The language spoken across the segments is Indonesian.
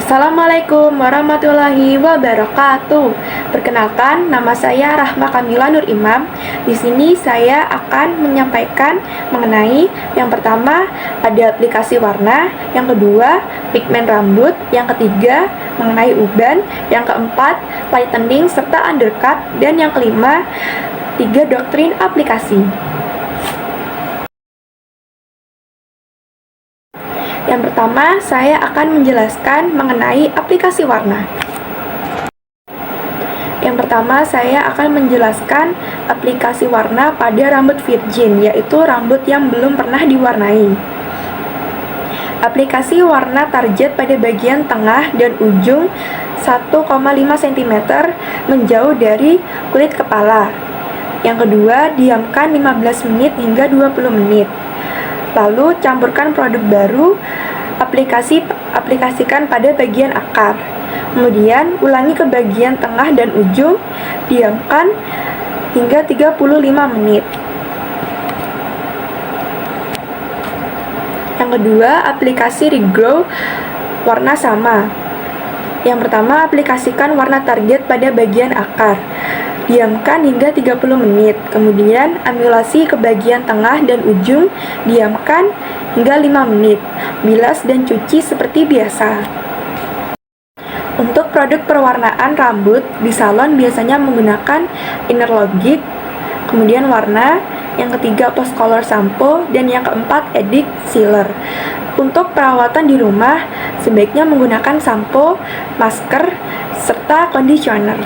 Assalamualaikum warahmatullahi wabarakatuh. Perkenalkan, nama saya Rahma Kamila Nur Imam. Di sini saya akan menyampaikan mengenai yang pertama ada aplikasi warna, yang kedua pigmen rambut, yang ketiga mengenai uban, yang keempat lightening serta undercut, dan yang kelima 3 doktrin aplikasi. Yang pertama, saya akan menjelaskan mengenai aplikasi warna. Yang pertama, saya akan menjelaskan aplikasi warna pada rambut virgin, yaitu rambut yang belum pernah diwarnai. Aplikasi warna target pada bagian tengah dan ujung 1,5 cm menjauh dari kulit kepala. Yang kedua, diamkan 15 menit hingga 20 menit. Lalu campurkan produk baru, aplikasikan pada bagian akar. Kemudian ulangi ke bagian tengah dan ujung, diamkan hingga 35 menit. Yang kedua, aplikasi regrow warna sama. Yang pertama, aplikasikan warna target pada bagian akar. Diamkan hingga 30 menit, kemudian emulasi ke bagian tengah dan ujung, diamkan hingga 5 menit, bilas dan cuci seperti biasa. Untuk produk perwarnaan rambut, di salon biasanya menggunakan inner logic, kemudian warna, yang ketiga post color shampoo, dan yang keempat edit sealer. Untuk perawatan di rumah, sebaiknya menggunakan sampo, masker, serta conditioner.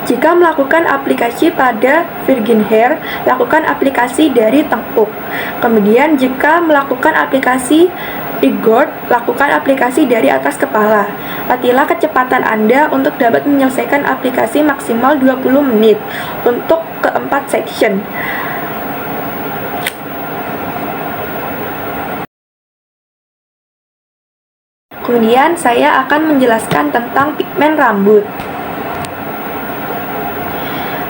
Jika melakukan aplikasi pada virgin hair, lakukan aplikasi dari tengkuk. Kemudian jika melakukan aplikasi regord, lakukan aplikasi dari atas kepala. Latihlah kecepatan Anda untuk dapat menyelesaikan aplikasi maksimal 20 menit untuk keempat section. Kemudian saya akan menjelaskan tentang pigmen rambut.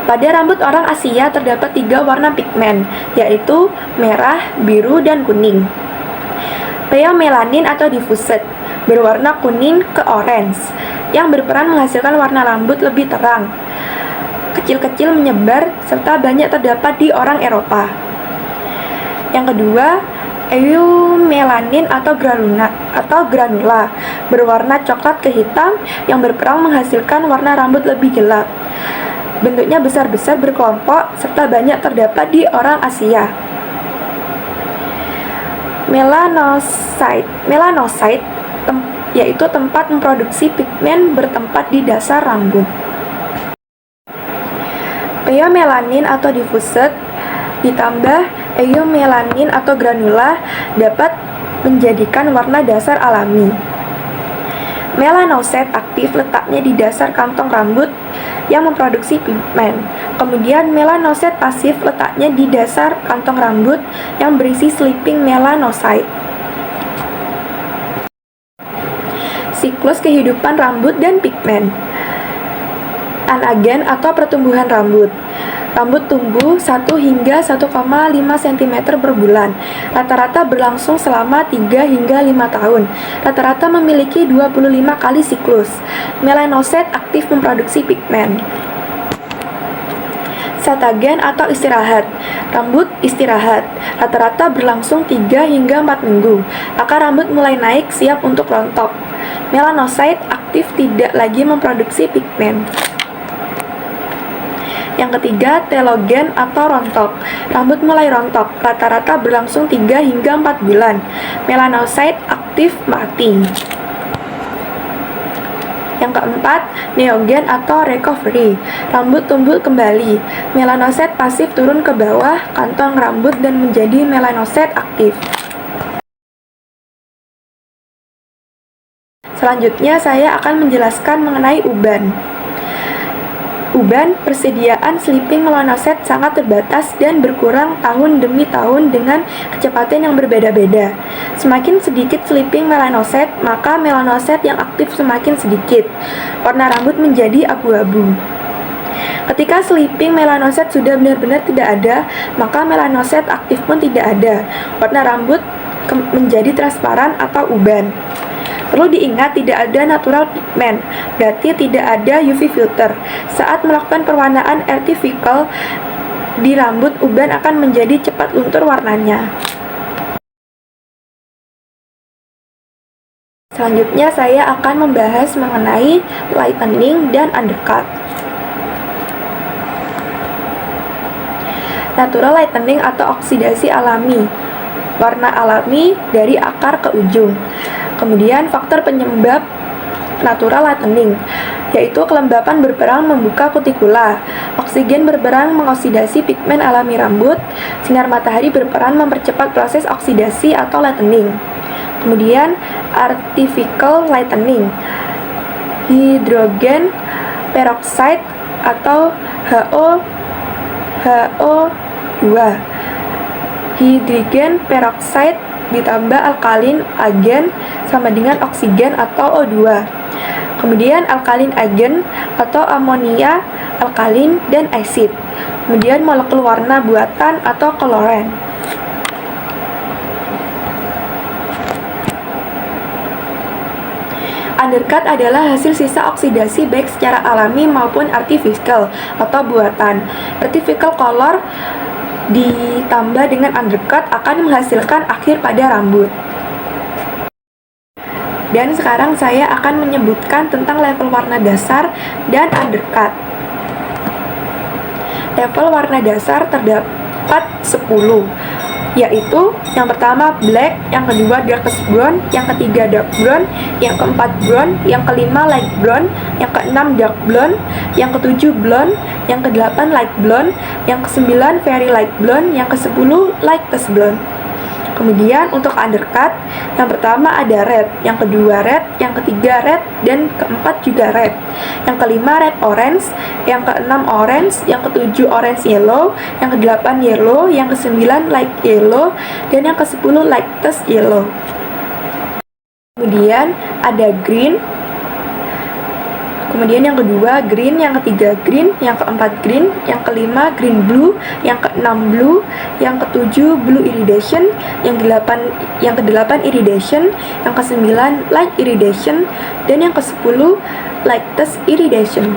Pada rambut orang Asia terdapat 3 warna pigmen, yaitu merah, biru, dan kuning. Pheomelanin atau diffused berwarna kuning ke orange, yang berperan menghasilkan warna rambut lebih terang, kecil-kecil menyebar, serta banyak terdapat di orang Eropa. Yang kedua, eumelanin atau granula berwarna coklat ke hitam, yang berperan menghasilkan warna rambut lebih gelap. Bentuknya besar-besar berkelompok serta banyak terdapat di orang Asia. Melanocyte yaitu tempat memproduksi pigmen bertempat di dasar rambut. Pheomelanin atau diffused ditambah eumelanin atau granula dapat menjadikan warna dasar alami. Melanocyte aktif letaknya di dasar kantong rambut yang memproduksi pigmen. Kemudian melanocyte pasif letaknya di dasar kantong rambut yang berisi sleeping melanocyte. Siklus kehidupan rambut dan pigmen. Anagen atau pertumbuhan rambut. Rambut tumbuh 1 hingga 1,5 cm per bulan. Rata-rata berlangsung selama 3 hingga 5 tahun. Rata-rata memiliki 25 kali siklus. Melanocyte aktif memproduksi pigmen. Setagen atau istirahat. Rambut istirahat. Rata-rata berlangsung 3 hingga 4 minggu. Akar rambut mulai naik siap untuk rontok. Melanocyte aktif tidak lagi memproduksi pigmen. Yang ketiga, telogen atau rontok. Rambut mulai rontok, rata-rata berlangsung 3 hingga 4 bulan. Melanocyte aktif mati. Yang keempat, neogen atau recovery. Rambut tumbuh kembali. Melanocyte pasif turun ke bawah kantong rambut dan menjadi melanocyte aktif. Selanjutnya, saya akan menjelaskan mengenai uban. Uban, persediaan sleeping melanocyte sangat terbatas dan berkurang tahun demi tahun dengan kecepatan yang berbeda-beda. Semakin sedikit sleeping melanocyte, maka melanocyte yang aktif semakin sedikit. Warna rambut menjadi abu-abu. Ketika sleeping melanocyte sudah benar-benar tidak ada, maka melanocyte aktif pun tidak ada. Warna rambut menjadi transparan atau uban. Perlu diingat tidak ada natural pigment, berarti tidak ada UV filter. Saat melakukan perwarnaan artificial di rambut, uban akan menjadi cepat luntur warnanya. Selanjutnya saya akan membahas mengenai lightening dan undercut. Natural lightening atau oksidasi alami, warna alami dari akar ke ujung. Kemudian faktor penyebab natural lightening, yaitu kelembapan berperang membuka kutikula, oksigen berperan mengoksidasi pigmen alami rambut, sinar matahari berperan mempercepat proses oksidasi atau lightening. Kemudian artificial lightening, hidrogen peroxide atau HO2. Hidrogen peroxide ditambah alkalin agen sama dengan oksigen atau O2. Kemudian alkalin agen atau amonia, alkalin, dan asid. Kemudian molekul warna buatan atau koloran. Undercut adalah hasil sisa oksidasi baik secara alami maupun artificial atau buatan. Artificial color ditambah dengan undercut akan menghasilkan akhir pada rambut. Dan sekarang saya akan menyebutkan tentang level warna dasar dan undercut. Level warna dasar terdapat 10, yaitu yang pertama black, yang kedua darkest brown, yang ketiga dark brown, yang keempat brown, yang kelima light brown, yang keenam dark blonde, yang ketujuh blonde, yang kedelapan light blonde, yang kesembilan very light blonde, yang kesepuluh lightest blonde. Kemudian untuk undercut, yang pertama ada red, yang kedua red, yang ketiga red, dan keempat juga red. Yang kelima red orange, yang keenam orange, yang ketujuh orange yellow, yang kedelapan yellow, yang kesembilan light yellow, dan yang kesepuluh lightest yellow. Kemudian ada green, kemudian yang kedua green, yang ketiga green, yang keempat green, yang kelima green blue, yang keenam blue, yang ketujuh blue iridescent, yang kedelapan iridescent, yang kesembilan light iridescent, dan yang kesepuluh lightest iridescent.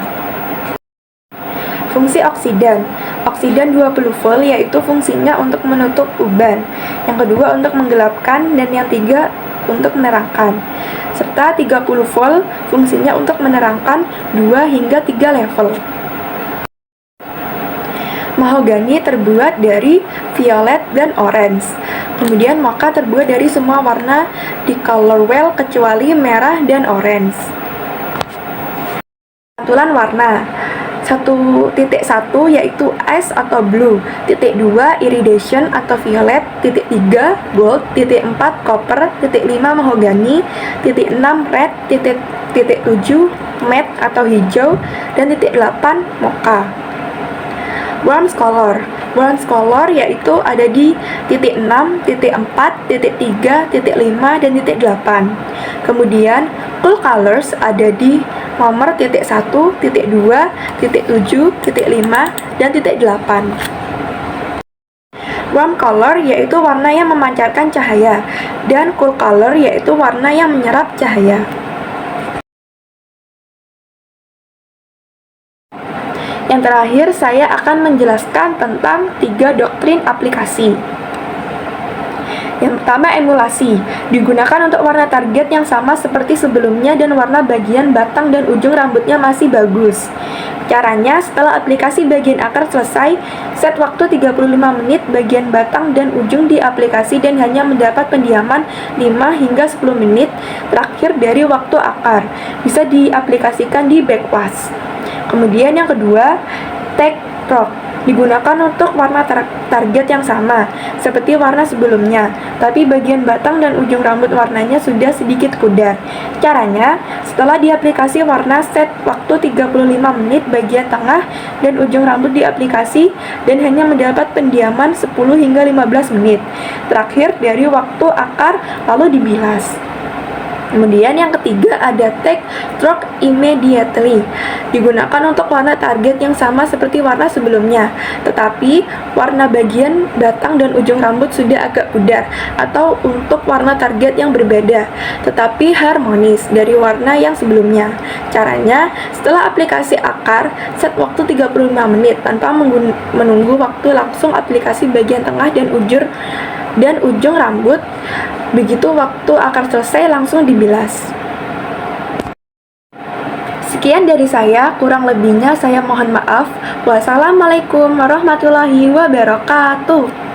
Fungsi oksidan. Oksidan 20 volt yaitu fungsinya untuk menutup uban, yang kedua untuk menggelapkan, dan yang tiga untuk menerangkan. Serta 30 volt fungsinya untuk menerangkan 2 hingga 3 level. Mahogani terbuat dari violet dan orange. Kemudian mocha terbuat dari semua warna di color wheel kecuali merah dan orange. Pantulan warna. 1.1 yaitu ice atau blue, titik 2 iridescent atau violet, titik 3 gold, titik 4 copper, titik 5 mahogani, titik 6 red, titik 7 matte atau hijau, dan titik 8 mocha. Bronze color. Bronze color yaitu ada di titik 6, titik 4, titik 3, titik 5, dan titik 8. Kemudian cool colors ada di nomor titik 1, titik 2, titik 7, titik 5, dan titik 8. Warm color yaitu warna yang memancarkan cahaya, dan cool color yaitu warna yang menyerap cahaya. Yang terakhir, saya akan menjelaskan tentang 3 doktrin aplikasi. Yang pertama, emulasi. Digunakan untuk warna target yang sama seperti sebelumnya dan warna bagian batang dan ujung rambutnya masih bagus. Caranya, setelah aplikasi bagian akar selesai, set waktu 35 menit bagian batang dan ujung di aplikasi dan hanya mendapat pendiaman 5 hingga 10 menit terakhir dari waktu akar. Bisa diaplikasikan di backwash. Kemudian yang kedua, tag prop. Digunakan untuk warna target yang sama, seperti warna sebelumnya, tapi bagian batang dan ujung rambut warnanya sudah sedikit pudar. Caranya, setelah diaplikasi warna, set waktu 35 menit bagian tengah dan ujung rambut di aplikasi dan hanya mendapat pendiaman 10 hingga 15 menit terakhir dari waktu akar, lalu dibilas. Kemudian yang ketiga ada take stroke immediately. Digunakan untuk warna target yang sama seperti warna sebelumnya, tetapi warna bagian batang dan ujung rambut sudah agak pudar, atau untuk warna target yang berbeda, tetapi harmonis dari warna yang sebelumnya. Caranya, setelah aplikasi akar, set waktu 35 menit tanpa menunggu waktu, langsung aplikasi bagian tengah dan ujung rambut. Begitu waktu akar selesai, langsung dibilas. Sekian dari saya, kurang lebihnya saya mohon maaf. Wassalamualaikum warahmatullahi wabarakatuh.